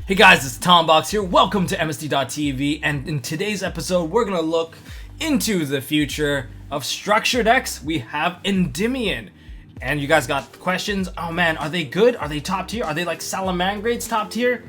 Hey guys, it's Tombox here. Welcome to MST.TV, and in today's episode, we're gonna look into the future of structure decks. We have ENDYMION, and you guys got questions. Oh man, are they good? Are they top tier? Are they like Salamangrade's top tier?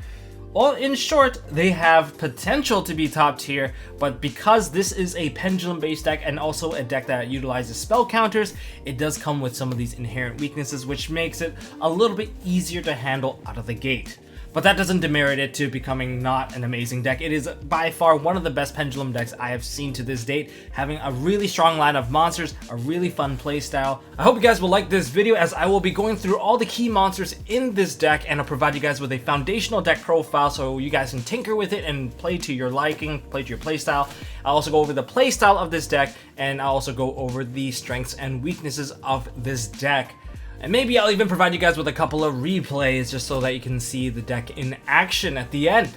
Well, in short, they have potential to be top tier, but because this is a pendulum-based deck and also a deck that utilizes spell counters, it does come with some of these inherent weaknesses, which makes it a little bit easier to handle out of the gate. But that doesn't demerit it to becoming not an amazing deck. It is by far one of the best pendulum decks I have seen to this date, having a really strong line of monsters, a really fun playstyle. I hope you guys will like this video, as I will be going through all the key monsters in this deck, and I'll provide you guys with a foundational deck profile so you guys can tinker with it and play to your liking, play to your playstyle. I'll also go over the playstyle of this deck, and I'll also go over the strengths and weaknesses of this deck. And maybe I'll even provide you guys with a couple of replays just so that you can see the deck in action at the end.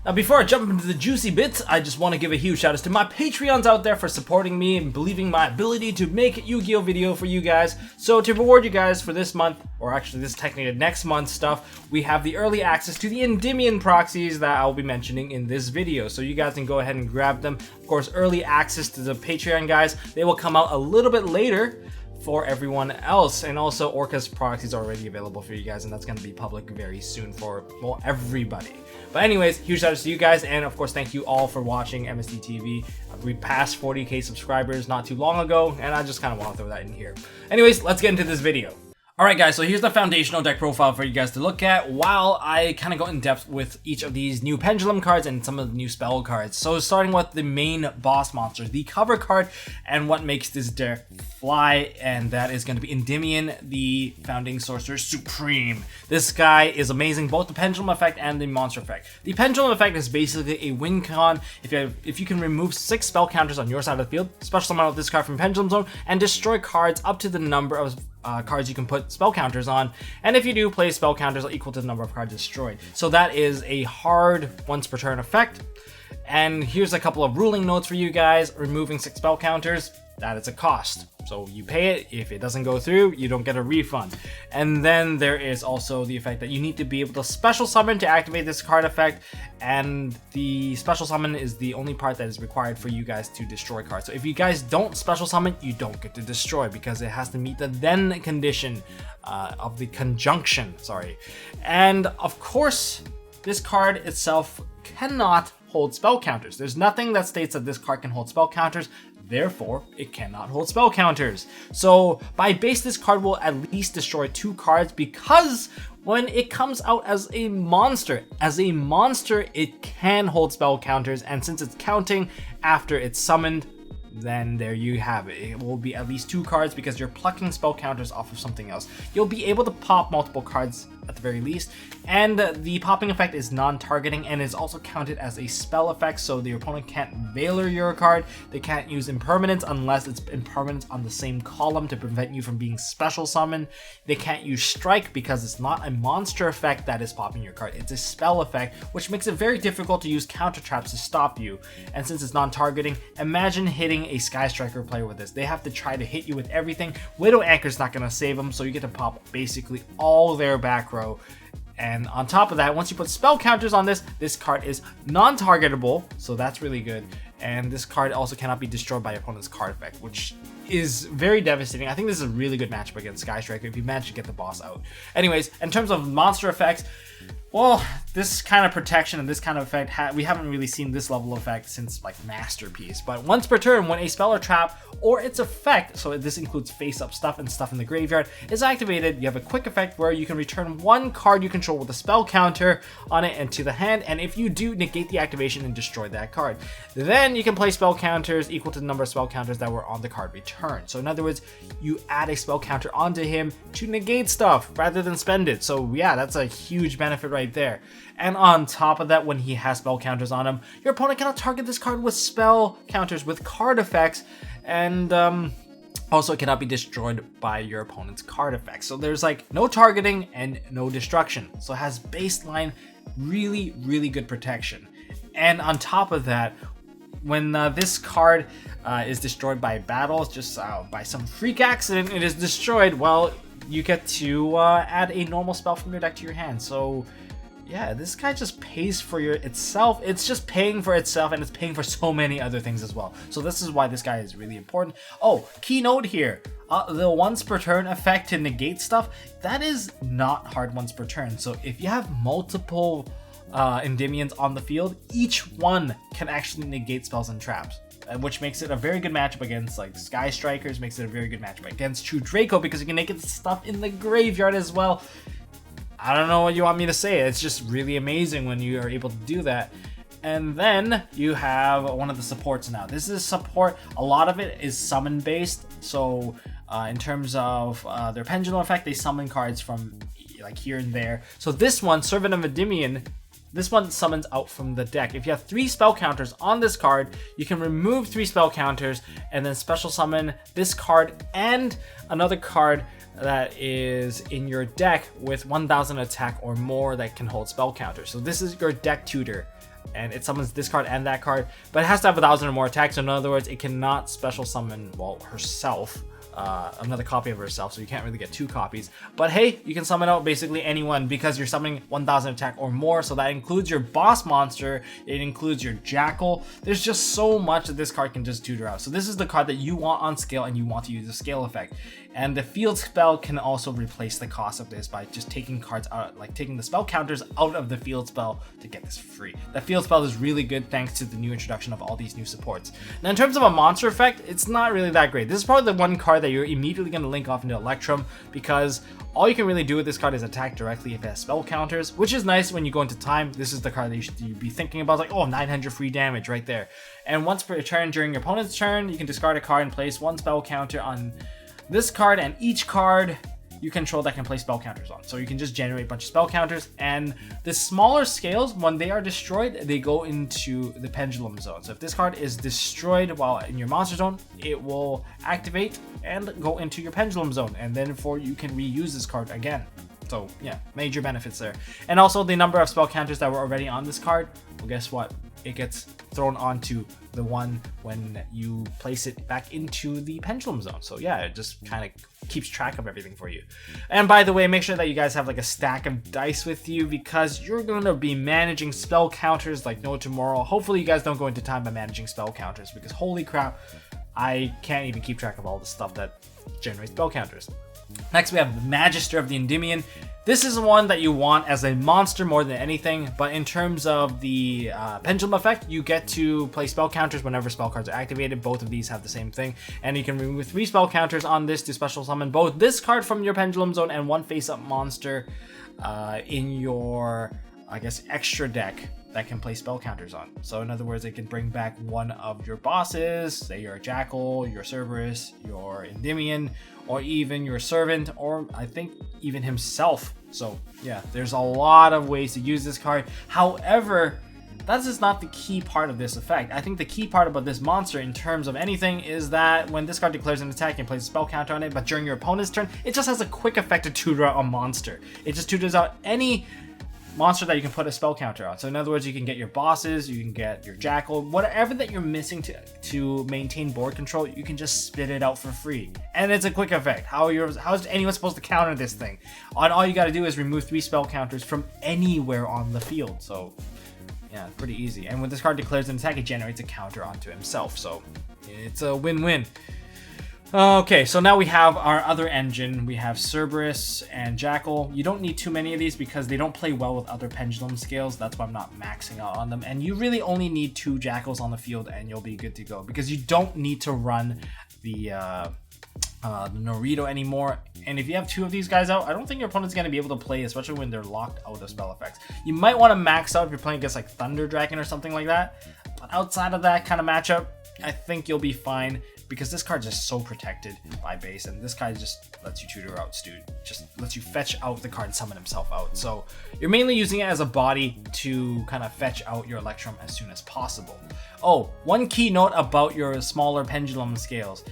Now, before I jump into the juicy bits, I just want to give a huge shout out to my Patreons out there for supporting me and believing my ability to make a Yu-Gi-Oh video for you guys. So to reward you guys for this month, or actually this technically next month's stuff, we have the early access to the ENDYMION proxies that I'll be mentioning in this video. So you guys can go ahead and grab them. Of course, early access to the Patreon guys, they will come out a little bit later for everyone else, and also Orca's proxy is already available for you guys, and that's going to be public very soon for, well, everybody. But anyways, huge shout out to you guys, and of course thank you all for watching MST.TV. We passed 40k subscribers not too long ago, and I just kind of want to throw that in here. Anyways, let's get into this video. Alright guys, so here's the foundational deck profile for you guys to look at while I kind of go in depth with each of these new pendulum cards and some of the new spell cards. So starting with the main boss monster, the cover card, and what makes this deck fly, and that is going to be ENDYMION, the founding sorcerer supreme. This guy is amazing, both the pendulum effect and the monster effect. The pendulum effect is basically a win con. If you can remove 6 spell counters on your side of the field, special summon out this card from Pendulum Zone, and destroy cards up to the number of cards you can put spell counters on, and if you do, play spell counters equal to the number of cards destroyed. So that is a hard once per turn effect. And here's a couple of ruling notes for you guys. Removing 6 spell counters, that is a cost. So you pay it. If it doesn't go through, you don't get a refund. And then there is also the effect that you need to be able to special summon to activate this card effect, and the special summon is the only part that is required for you guys to destroy cards. So if you guys don't special summon, you don't get to destroy, because it has to meet the then condition of the conjunction, And of course, this card itself cannot hold spell counters. There's nothing that states that this card can hold spell counters, therefore it cannot hold spell counters. So by base, this card will at least destroy 2 cards, because when it comes out as a monster it can hold spell counters, and since it's counting after it's summoned, then there you have it. It will be at least 2 cards because you're plucking spell counters off of something else. You'll be able to pop multiple cards at the very least, and the popping effect is non-targeting and is also counted as a spell effect, so the opponent can't Veiler your card. They can't use impermanence unless it's impermanence on the same column to prevent you from being special summoned. They can't use strike because it's not a monster effect that is popping your card, it's a spell effect, which makes it very difficult to use counter traps to stop you. And since it's non-targeting, imagine hitting a Sky Striker player with this. They have to try to hit you with everything. Widow Anchor's not going to save them, so you get to pop basically all their back row. And on top of that, once you put spell counters on this card is non-targetable, so that's really good. And this card also cannot be destroyed by your opponent's card effect, which is very devastating. I think this is a really good matchup against Sky Striker if you manage to get the boss out. Anyways, in terms of monster effects, well, this kind of protection and this kind of effect, we haven't really seen this level of effect since like Masterpiece. But once per turn, when a spell or trap or its effect, so this includes face-up stuff and stuff in the graveyard, is activated, you have a quick effect where you can return 1 card you control with a spell counter on it into the hand, and if you do, negate the activation and destroy that card. Then you can play spell counters equal to the number of spell counters that were on the card return. So in other words, you add a spell counter onto him to negate stuff rather than spend it. So yeah, that's a huge benefit right there. And on top of that, when he has spell counters on him, your opponent cannot target this card with spell counters with card effects, and also it cannot be destroyed by your opponent's card effects. So there's like no targeting and no destruction. So it has baseline really good protection. And on top of that, when this card is destroyed by battle, just by some freak accident, it is destroyed, well, you get to add a normal spell from your deck to your hand. So yeah, this guy just pays for itself. It's just paying for itself, and it's paying for so many other things as well. So this is why this guy is really important. Oh, keynote here. The once per turn effect to negate stuff, that is not hard once per turn. So if you have multiple Endymions on the field, each one can actually negate spells and traps, which makes it a very good matchup against like Sky Strikers, makes it a very good matchup against True Draco, because you can naked stuff in the graveyard as well. I don't know what you want me to say. It's just really amazing when you are able to do that. And then you have one of the supports now. This is support. A lot of it is summon based. So in terms of their pendulum effect, they summon cards from like here and there. So this one, Servant of Endymion, this one summons out from the deck. If you have 3 spell counters on this card, you can remove 3 spell counters and then special summon this card and another card that is in your deck with 1000 attack or more that can hold spell counters. So this is your deck tutor, and it summons this card and that card, but it has to have 1000 or more attacks. So in other words, it cannot special summon, well, herself, another copy of herself, so you can't really get 2 copies. But hey, you can summon out basically anyone because you're summoning 1000 attack or more, so that includes your boss monster, it includes your Jackal. There's just so much that this card can just tutor out. So this is the card that you want on scale, and you want to use the scale effect. And the field spell can also replace the cost of this by just taking cards out, like taking the spell counters out of the field spell to get this free. The field spell is really good thanks to the new introduction of all these new supports. Now in terms of a monster effect, it's not really that great. This is probably the one card that you're immediately going to link off into Electrum, because all you can really do with this card is attack directly if it has spell counters, which is nice when you go into time. This is the card that you should be thinking about, like, oh, 900 free damage right there. And once per turn during your opponent's turn, you can discard a card and place 1 spell counter on this card and each card you control that can place spell counters on. So you can just generate a bunch of spell counters, and the smaller scales, when they are destroyed, they go into the pendulum zone. So if this card is destroyed while in your monster zone, it will activate and go into your pendulum zone, and then you can reuse this card again. So yeah, major benefits there. And also the number of spell counters that were already on this card, well, guess what? It gets thrown onto the one when you place it back into the pendulum zone. So yeah, it just kind of keeps track of everything for you. And by the way, make sure that you guys have like a stack of dice with you, because you're going to be managing spell counters like no tomorrow. Hopefully you guys don't go into time by managing spell counters, because holy crap, I can't even keep track of all the stuff that generates spell counters. Next, we have the Magister of the Endymion. This is one that you want as a monster more than anything, but in terms of the pendulum effect, you get to play spell counters whenever spell cards are activated. Both of these have the same thing, and you can remove 3 spell counters on this to special summon both this card from your pendulum zone and 1 face-up monster in your, I guess, extra deck that can play spell counters on. So in other words, it can bring back one of your bosses, say your Jackal, your Cerberus, your Endymion, or even your Servant, or I think even himself. So yeah, there's a lot of ways to use this card. However, that is not the key part of this effect. I think the key part about this monster in terms of anything is that when this card declares an attack and plays a spell counter on it, but during your opponent's turn, it just has a quick effect to tutor out a monster. It just tutors out any monster that you can put a spell counter on. So in other words, you can get your bosses, you can get your Jackal, whatever that you're missing to maintain board control, you can just spit it out for free. And it's a quick effect. How is anyone supposed to counter this thing? All you got to do is remove 3 spell counters from anywhere on the field. So yeah, pretty easy. And when this card declares an attack, it generates a counter onto himself. So it's a win-win. Okay, so now we have our other engine. We have Cerberus and Jackal. You don't need too many of these because they don't play well with other pendulum scales. That's why I'm not maxing out on them. And you really only need 2 Jackals on the field and you'll be good to go, because you don't need to run the Norito anymore. And if you have 2 of these guys out, I don't think your opponent's going to be able to play, especially when they're locked out of spell effects. You might want to max out if you're playing against like Thunder Dragon or something like that. But outside of that kind of matchup, I think you'll be fine, because this card's just so protected by base, and this guy just lets you tutor out, dude. Just lets you fetch out the card and summon himself out. So you're mainly using it as a body to kind of fetch out your Electrum as soon as possible. Oh, one key note about your smaller pendulum scales.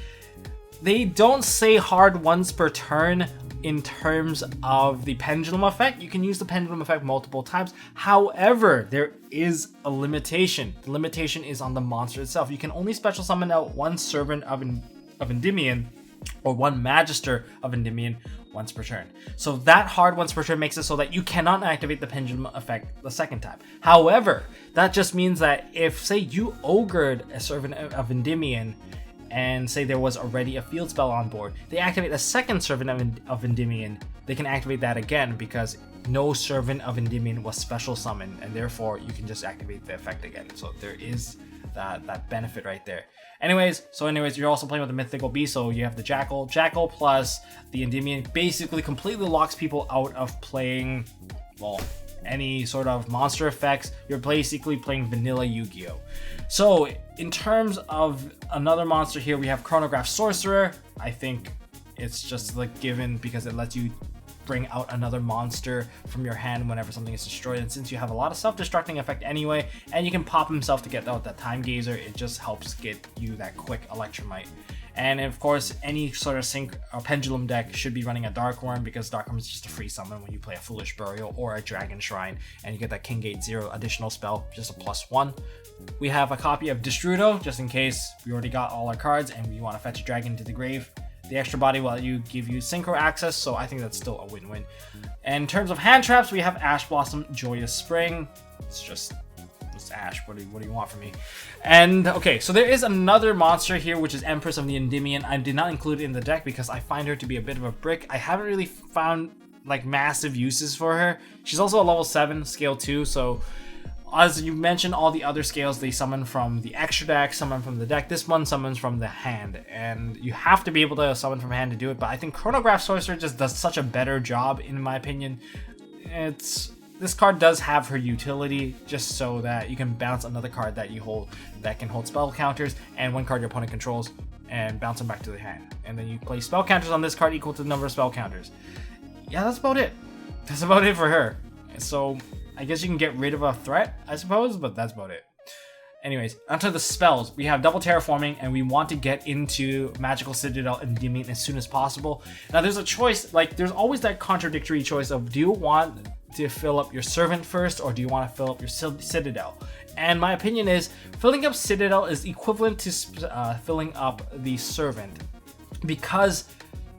They don't say hard once per turn in terms of the pendulum effect. You can use the pendulum effect multiple times. However, there is a limitation. The limitation is on the monster itself. You can only special summon out 1 Servant of Endymion, or 1 Magister of Endymion, once per turn. So that hard once per turn makes it so that you cannot activate the pendulum effect the second time. However, that just means that if, say, you ogred a Servant of Endymion, and say there was already a field spell on board, they activate a second Servant of Endymion, they can activate that again because no Servant of Endymion was special summoned, and therefore you can just activate the effect again. So there is that benefit right there. Anyways, you're also playing with the mythical beast, so you have the Jackal plus the Endymion basically completely locks people out of playing, well, any sort of monster effects. You're basically playing vanilla Yu-Gi-Oh. So in terms of another monster here, we have Chronograph Sorcerer. I think it's just like given because it lets you bring out another monster from your hand whenever something is destroyed, and since you have a lot of self-destructing effect anyway, and you can pop himself to get out that Time Gazer, it just helps get you that quick Electromite. And of course, any sort of sync or pendulum deck should be running a Dark Worm, because Dark Worm is just a free summon when you play a Foolish Burial or a Dragon Shrine, and you get that King Gate 0 additional spell, just a +1. We have a copy of Destrudo, just in case we already got all our cards and we want to fetch a dragon to the grave. The extra body will give you synchro access, so I think that's still a win-win. And in terms of hand traps, we have Ash Blossom, Joyous Spring. It's Ash. What do you want from me? And okay, so there is another monster here, which is Empress of the Endymion. I did not include it in the deck because I find her to be a bit of a brick. I haven't really found like massive uses for her. She's also a level 7, scale 2, so as you mentioned, all the other scales, they summon from the extra deck, summon from the deck. This one summons from the hand, and you have to be able to summon from hand to do it, but I think Chronograph Sorcerer just does such a better job, in my opinion. This card does have her utility, just so that you can bounce another card that you hold that can hold spell counters, and one card your opponent controls, and bounce them back to the hand. And then you play spell counters on this card equal to the number of spell counters. Yeah, that's about it. That's about it for her. So I guess you can get rid of a threat, I suppose, but that's about it. Anyways, onto the spells. We have double terraforming, and we want to get into Magical Citadel and Endymion as soon as possible. Now, there's a choice, like, there's always that contradictory choice of, do you want to fill up your servant first, or do you want to fill up your Citadel? And my opinion is, filling up Citadel is equivalent to filling up the servant, because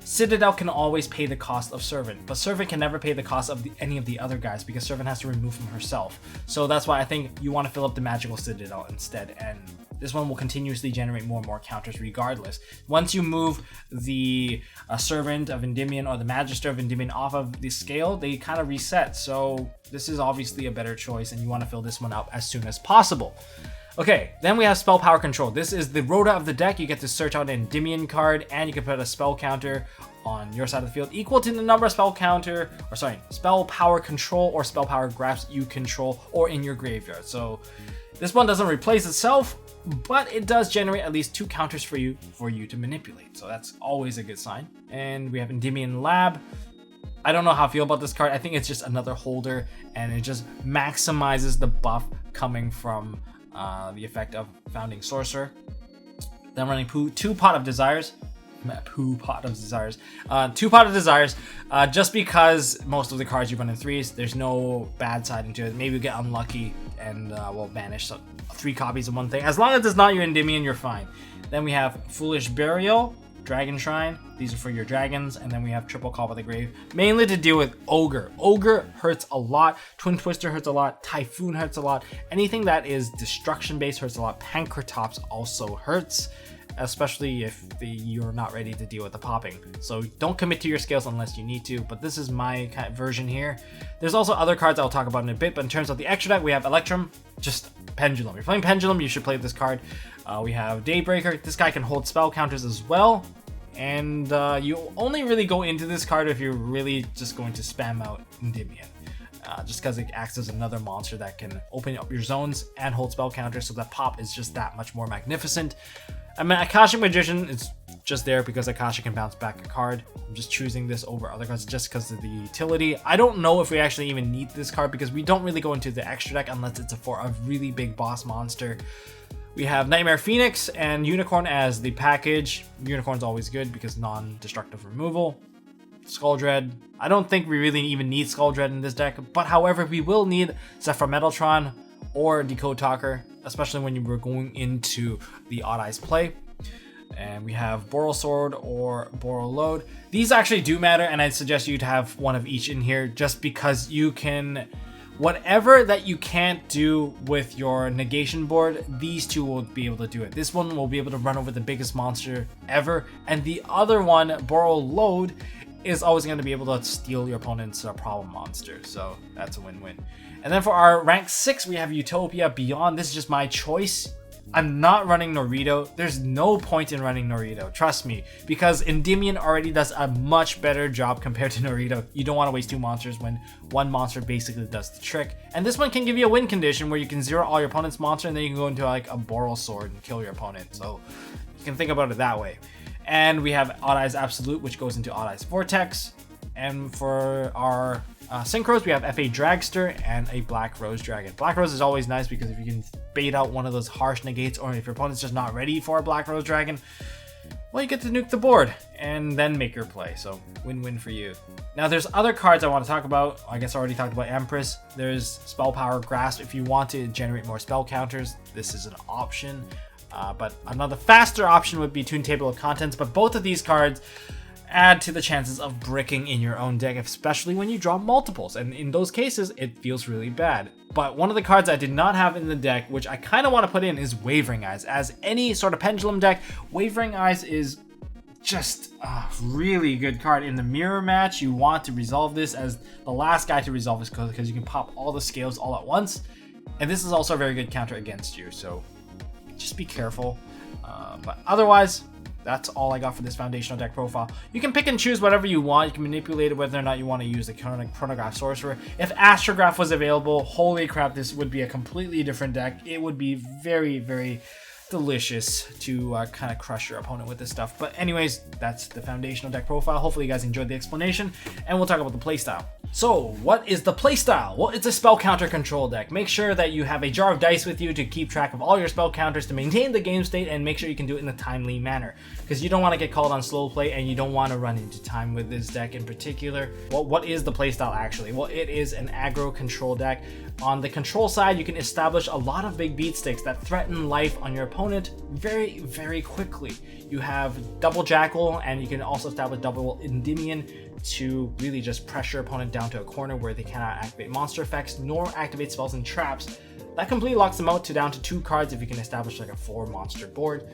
Citadel can always pay the cost of Servant, but Servant can never pay the cost of any of the other guys because Servant has to remove from herself. So that's why I think you want to fill up the Magical Citadel instead, and this one will continuously generate more and more counters regardless. Once you move the Servant of Endymion or the Magister of Endymion off of the scale, they kind of reset. So this is obviously a better choice, and you want to fill this one up as soon as possible. Okay, then we have Spell Power Control. This is the Rhoda of the deck. You get to search out an Endymion card, and you can put a spell counter on your side of the field equal to the number of spell power control or spell power graphs you control or in your graveyard. So this one doesn't replace itself, but it does generate at least 2 counters for you to manipulate. So that's always a good sign. And we have Endymion Lab. I don't know how I feel about this card. I think it's just another holder, and it just maximizes the buff coming from the effect of Founding Sorcerer. Then running 2 Pot of Desires. 2 Pot of Desires, just because most of the cards you run in 3s, there's no bad side into it. Maybe you get unlucky and we'll banish 3 copies of one thing. As long as it's not your Endymion, you're fine. Then we have Foolish Burial, Dragon Shrine. These are for your dragons. And then we have Triple Call by the Grave, mainly to deal with Ogre. Ogre hurts a lot. Twin Twister hurts a lot. Typhoon hurts a lot. Anything that is destruction based hurts a lot. Pankratops also hurts, especially if you're not ready to deal with the popping. So don't commit to your scales unless you need to, but this is my kind of version here. There's also other cards I'll talk about in a bit, but in terms of the extra deck, we have Electrum, just Pendulum. If you're playing Pendulum, you should play this card. We have Datebreaker. This guy can hold spell counters as well, and you only really go into this card if you're really just going to spam out Endymion. Just because it acts as another monster that can open up your zones and hold spell counters, so that pop is just that much more magnificent. I mean, Akashic Magician is just there because Akasha can bounce back a card. I'm just choosing this over other cards just because of the utility. I don't know if we actually even need this card because we don't really go into the extra deck unless it's for a really big boss monster. We have Nightmare Phoenix and Unicorn as the package. Unicorn's always good because non-destructive removal. Skull Dread. I don't think we really even need Skull Dread in this deck, but however, we will need Zephyr Metaltron or Decode Talker, especially when you were going into the Odd Eyes play. And we have Boral Sword or Boral Load. These actually do matter, and I'd suggest you to have one of each in here just because you can... Whatever that you can't do with your negation board, these two will be able to do it. This one will be able to run over the biggest monster ever, and the other one, Boral Load, is always going to be able to steal your opponent's problem monster, so that's a win-win. And then for our rank 6, we have Utopia Beyond. This is just my choice. I'm not running Norito. There's no point in running Norito, trust me, because Endymion already does a much better job compared to Norito. You don't want to waste two monsters when one monster basically does the trick. And this one can give you a win condition where you can zero all your opponent's monster and then you can go into like a Boral Sword and kill your opponent. So you can think about it that way. And we have Odd Eyes Absolute, which goes into Odd Eyes Vortex. And for our synchros, we have FA Dragster and a Black Rose Dragon. Black Rose is always nice because if you can bait out one of those harsh negates, or if your opponent's just not ready for a Black Rose Dragon, well, you get to nuke the board and then make your play. So win-win for you. Now there's other cards I want to talk about. I guess I already talked about Empress. There's Spell Power Grasp. If you want to generate more spell counters, this is an option. But another faster option would be Toon Table of Contents. But both of these cards add to the chances of bricking in your own deck, especially when you draw multiples, and in those cases it feels really bad. But one of the cards I did not have in the deck, which I kind of want to put in, is Wavering Eyes. As any sort of pendulum deck, Wavering Eyes is just a really good card. In the mirror match, you want to resolve this as the last guy to resolve this because you can pop all the scales all at once, and this is also a very good counter against you, so just be careful. But otherwise, that's all I got for this foundational deck profile. You can pick and choose whatever you want. You can manipulate it whether or not you want to use the Chronograph Sorcerer. If Astrograph was available, holy crap, this would be a completely different deck. It would be very, very delicious to kind of crush your opponent with this stuff. But anyways, that's the foundational deck profile. Hopefully you guys enjoyed the explanation, and we'll talk about the playstyle. So what is the playstyle? Well, it's a spell counter control deck. Make sure that you have a jar of dice with you to keep track of all your spell counters to maintain the game state, and make sure you can do it in a timely manner, because you don't want to get called on slow play and you don't want to run into time with this deck in particular. Well, what is the playstyle actually? Well, it is an aggro control deck. On the control side, you can establish a lot of big beat sticks that threaten life on your opponent very, very quickly. You have double Jackal, and you can also establish double Endymion to really just pressure your opponent down to a corner where they cannot activate monster effects nor activate spells and traps. That completely locks them out to down to 2 cards if you can establish like a 4 monster board.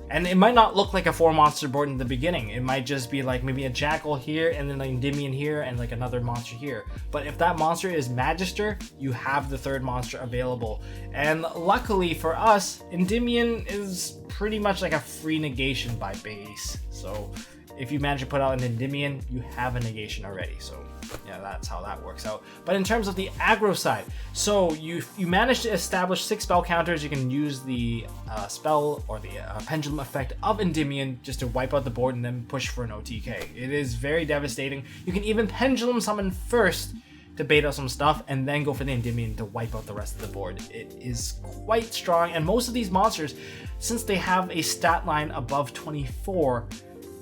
And it might not look like a 4 monster board in the beginning. It might just be like maybe a Jackal here and then like Endymion here and like another monster here. But if that monster is Magister, you have the 3rd monster available. And luckily for us, Endymion is pretty much like a free negation by base. So if you manage to put out an Endymion, you have a negation already. So yeah, that's how that works out. But in terms of the aggro side, so you manage to establish 6 spell counters. You can use the spell or the pendulum effect of Endymion just to wipe out the board and then push for an OTK. It is very devastating. You can even pendulum summon first to bait out some stuff and then go for the Endymion to wipe out the rest of the board. It is quite strong, and most of these monsters, since they have a stat line above 24,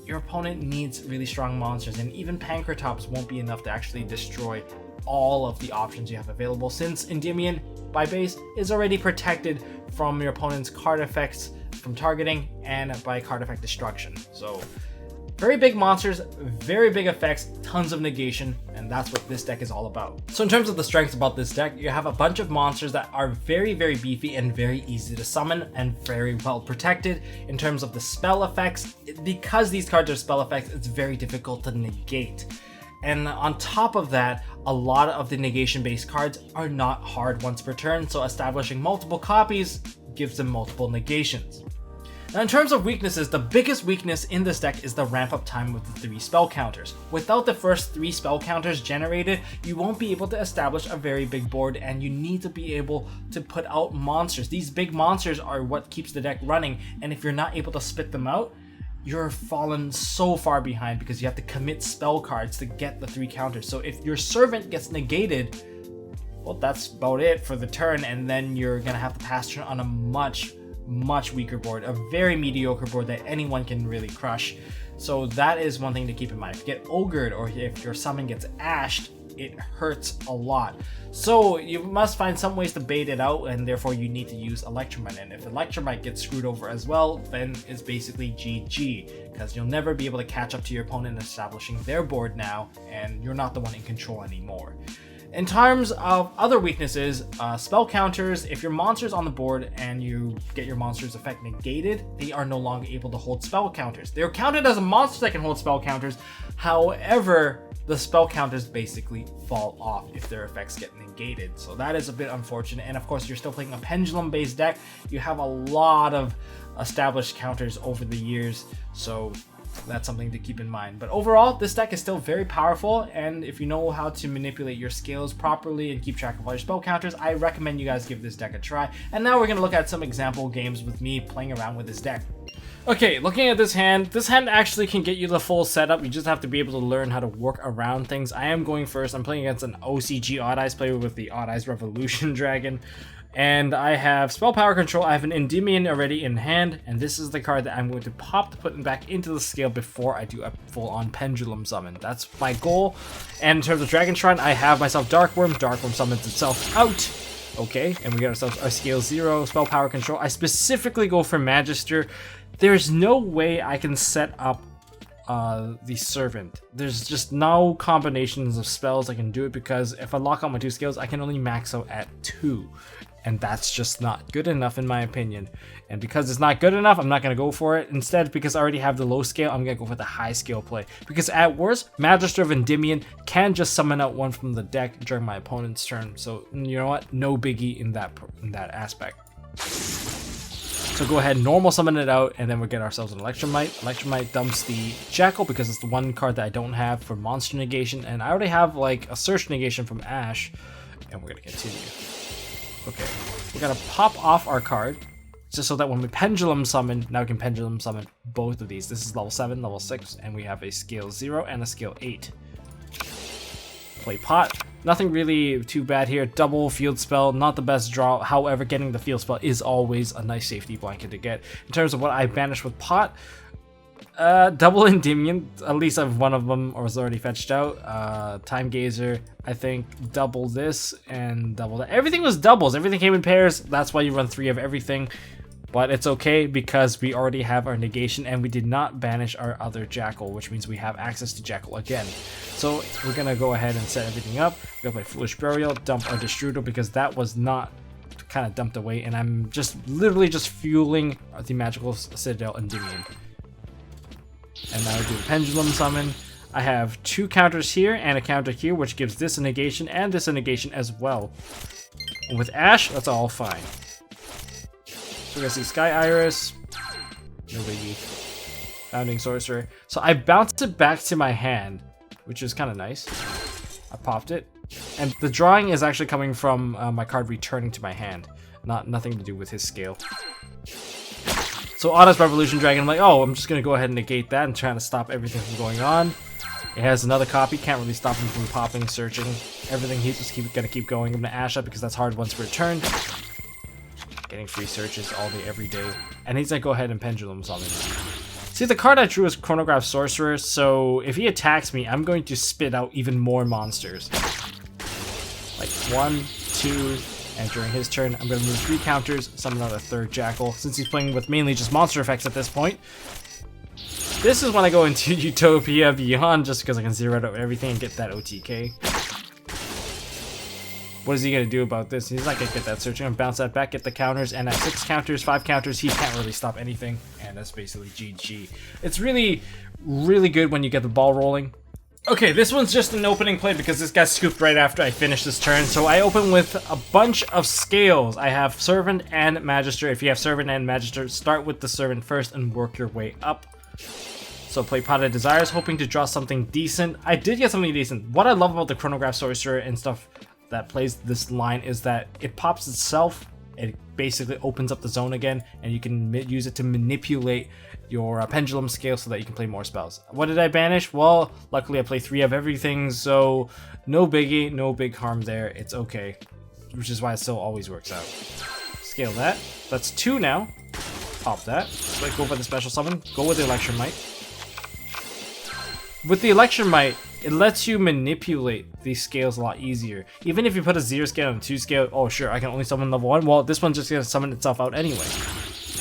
your opponent needs really strong monsters, and even Pancratops won't be enough to actually destroy all of the options you have available, since Endymion by base is already protected from your opponent's card effects from targeting and by card effect destruction. So very big monsters, very big effects, tons of negation, and that's what this deck is all about. So in terms of the strengths about this deck, you have a bunch of monsters that are very, very beefy and very easy to summon and very well protected. In terms of the spell effects, because these cards are spell effects, it's very difficult to negate. And on top of that, a lot of the negation-based cards are not hard once per turn, so establishing multiple copies gives them multiple negations. Now in terms of weaknesses, the biggest weakness in this deck is the ramp up time with the 3 spell counters. Without the first 3 spell counters generated, you won't be able to establish a very big board, and you need to be able to put out monsters. These big monsters are what keeps the deck running, and if you're not able to spit them out, you're fallen so far behind because you have to commit spell cards to get the 3 counters. So if your Servant gets negated, well, that's about it for the turn, and then you're gonna have to pass turn on a much weaker board, a very mediocre board that anyone can really crush. So that is one thing to keep in mind. If you get ogred or if your summon gets ashed, it hurts a lot. So you must find some ways to bait it out, and therefore you need to use Electromite. And if Electromite gets screwed over as well, then it's basically GG, because you'll never be able to catch up to your opponent establishing their board now, and you're not the one in control anymore. In terms of other weaknesses, spell counters, if your monster's on the board and you get your monster's effect negated, they are no longer able to hold spell counters. They're counted as a monster that can hold spell counters, however, the spell counters basically fall off if their effects get negated. So that is a bit unfortunate, and of course you're still playing a pendulum based deck. You have a lot of established counters over the years, so that's something to keep in mind. But overall, this deck is still very powerful, and if you know how to manipulate your scales properly and keep track of all your spell counters, I recommend you guys give this deck a try. And now we're going to look at some example games with me playing around with this deck. Okay, looking at this hand actually can get you the full setup. You just have to be able to learn how to work around things. I am going first. I'm playing against an OCG Odd Eyes player with the Odd Eyes Revolution Dragon. And I have Spell Power Control. I have an Endymion already in hand, and this is the card that I'm going to pop to put back into the scale before I do a full-on Pendulum Summon. That's my goal. And in terms of Dragon Shrine, I have myself Dark Worm. Dark Worm summons itself out. Okay, and we got ourselves our Scale 0, Spell Power Control. I specifically go for Magister. There's no way I can set up the Servant. There's just no combinations of spells I can do it, because if I lock out my 2 scales, I can only max out at 2. And that's just not good enough in my opinion. And because it's not good enough, I'm not going to go for it. Instead, because I already have the low scale, I'm going to go for the high scale play. Because at worst, Magister of Endymion can just summon out one from the deck during my opponent's turn. So you know what? No biggie in that aspect. So go ahead, normal summon it out, and then we'll get ourselves an Electromite. Electromite dumps the Jackal because it's the one card that I don't have for monster negation. And I already have like a search negation from Ash. And we're going to continue. Okay, we're gonna pop off our card, just so that when we Pendulum Summon, now we can Pendulum Summon both of these. This is level 7, level 6, and we have a Scale 0 and a Scale 8. Play Pot. Nothing really too bad here. Double Field Spell, not the best draw. However, getting the Field Spell is always a nice safety blanket to get. In terms of what I banished with Pot, double Endymion, at least I've one of them was already fetched out. Time Gazer, I think double this and double that. Everything was doubles, everything came in pairs. That's why you run 3 of everything, but it's okay because we already have our negation and we did not banish our other Jackal, which means we have access to Jackal again. So we're gonna go ahead and set everything up. We're gonna play Foolish Burial, dump our Destrudo because that was not kind of dumped away, and I'm just literally just fueling the Magical Citadel Endymion. And now we do the Pendulum Summon. I have 2 counters here and a counter here, which gives this a negation and this a negation as well. And with Ash, that's all fine. So we're gonna see Sky Iris. No biggie. Founding Sorcerer. So I bounced it back to my hand, which is kind of nice. I popped it. And the drawing is actually coming from my card returning to my hand. Nothing to do with his scale. So Odd Eyes Revolution Dragon, I'm like, oh, I'm just going to go ahead and negate that and trying to stop everything from going on. It has another copy, can't really stop him from popping, searching. Everything, he's just going to keep going. I'm going to Ash up because that's hard once per turn. Getting free searches all day, every day. And he's going to go ahead and Pendulum Summon. See, the card I drew is Chronograph Sorcerer, so if he attacks me, I'm going to spit out even more monsters. Like 1, 2... And during his turn, I'm going to move 3 counters, summon out a 3rd Jackal, since he's playing with mainly just monster effects at this point. This is when I go into Utopia Beyond, just because I can zero out everything and get that OTK. What is he going to do about this? He's not going to get that search. I'm going to bounce that back, get the counters, and at 6 counters, 5 counters, he can't really stop anything, and that's basically GG. It's really, really good when you get the ball rolling. Okay, this one's just an opening play because this got scooped right after I finished this turn. So I open with a bunch of scales. I have Servant and Magister. If you have Servant and Magister, start with the Servant first and work your way up. So play Pot of Desires, hoping to draw something decent. I did get something decent. What I love about the Chronograph Sorcerer and stuff that plays this line is that it pops itself. It basically opens up the zone again, and you can use it to manipulate your pendulum scale so that you can play more spells. What did I banish? Well, luckily I play 3 of everything, so no biggie, no big harm there. It's okay, which is why it still always works out. Scale that. That's 2 now. Pop that. Go for the special summon. Go with the Electromite. with the Electromite, it lets you manipulate these scales a lot easier. Even if you put a 0 scale and a 2 scale, oh sure, I can only summon level 1. Well, this one's just gonna summon itself out anyway.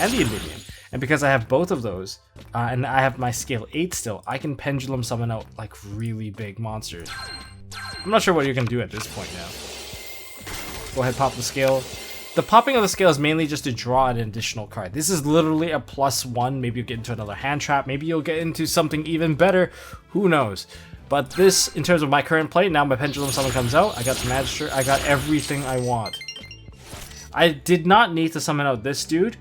And the Endymion. And because I have both of those, and I have my scale 8 still, I can pendulum summon out like really big monsters. I'm not sure what you're gonna do at this point now. Go ahead, pop the scale. The popping of the scale is mainly just to draw an additional card. This is literally a +1. Maybe you'll get into another hand trap. Maybe you'll get into something even better. Who knows? But this, in terms of my current play, now my pendulum summon comes out. I got the Magister. I got everything I want. I did not need to summon out this dude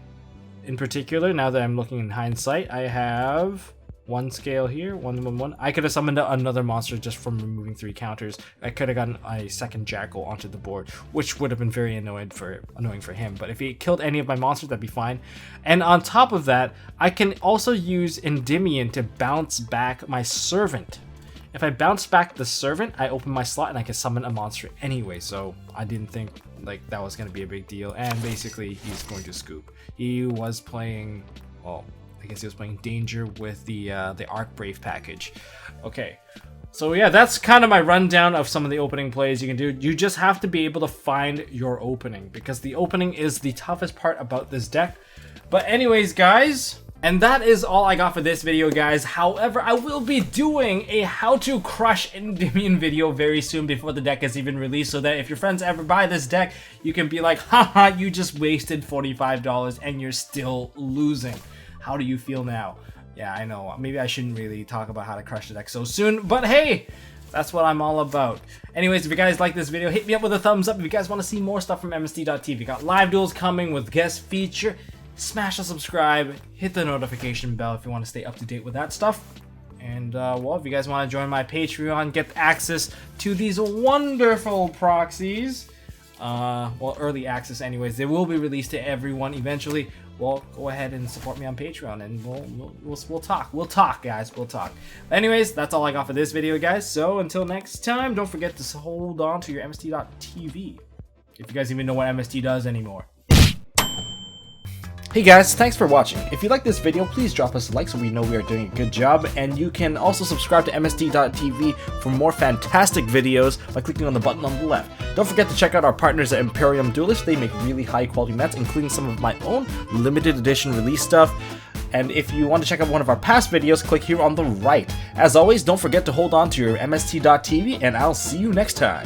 in particular. Now that I'm looking in hindsight, I have 1 scale here, 1, 1, 1. I could have summoned out another monster just from removing 3 counters. I could have gotten a second Jackal onto the board, which would have been very annoying for him. But if he killed any of my monsters, that'd be fine. And on top of that, I can also use Endymion to bounce back my Servant. If I bounce back the Servant, I open my slot and I can summon a monster anyway, so I didn't think like that was going to be a big deal. And basically, he's going to scoop. He was playing, well, I guess he was playing Danger with the Arc Brave package. Okay, so yeah, that's kind of my rundown of some of the opening plays you can do. You just have to be able to find your opening, because the opening is the toughest part about this deck. But anyways, guys, and that is all I got for this video, guys. However, I will be doing a how to crush Endymion video very soon before the deck is even released, so that if your friends ever buy this deck, you can be like, haha, you just wasted $45 and you're still losing. How do you feel now? Yeah, I know, maybe I shouldn't really talk about how to crush the deck so soon, but hey, that's what I'm all about. Anyways, if you guys like this video, hit me up with a thumbs up. If you guys want to see more stuff from MST.TV, got live duels coming with guest feature. Smash the subscribe, hit the notification bell if you want to stay up to date with that stuff. And well, if you guys want to join my Patreon, get access to these wonderful proxies. Well, early access anyways. They will be released to everyone eventually. Well, go ahead and support me on Patreon, and we'll talk. We'll talk, guys. We'll talk. Anyways, that's all I got for this video, guys. So until next time, don't forget to hold on to your MST.TV. If you guys even know what MST does anymore. Hey guys, thanks for watching. If you like this video, please drop us a like so we know we are doing a good job, and you can also subscribe to MST.TV for more fantastic videos by clicking on the button on the left. Don't forget to check out our partners at Imperium Duelist. They make really high quality mats, including some of my own limited edition release stuff. And if you want to check out one of our past videos, click here on the right. As always, don't forget to hold on to your MST.TV, and I'll see you next time.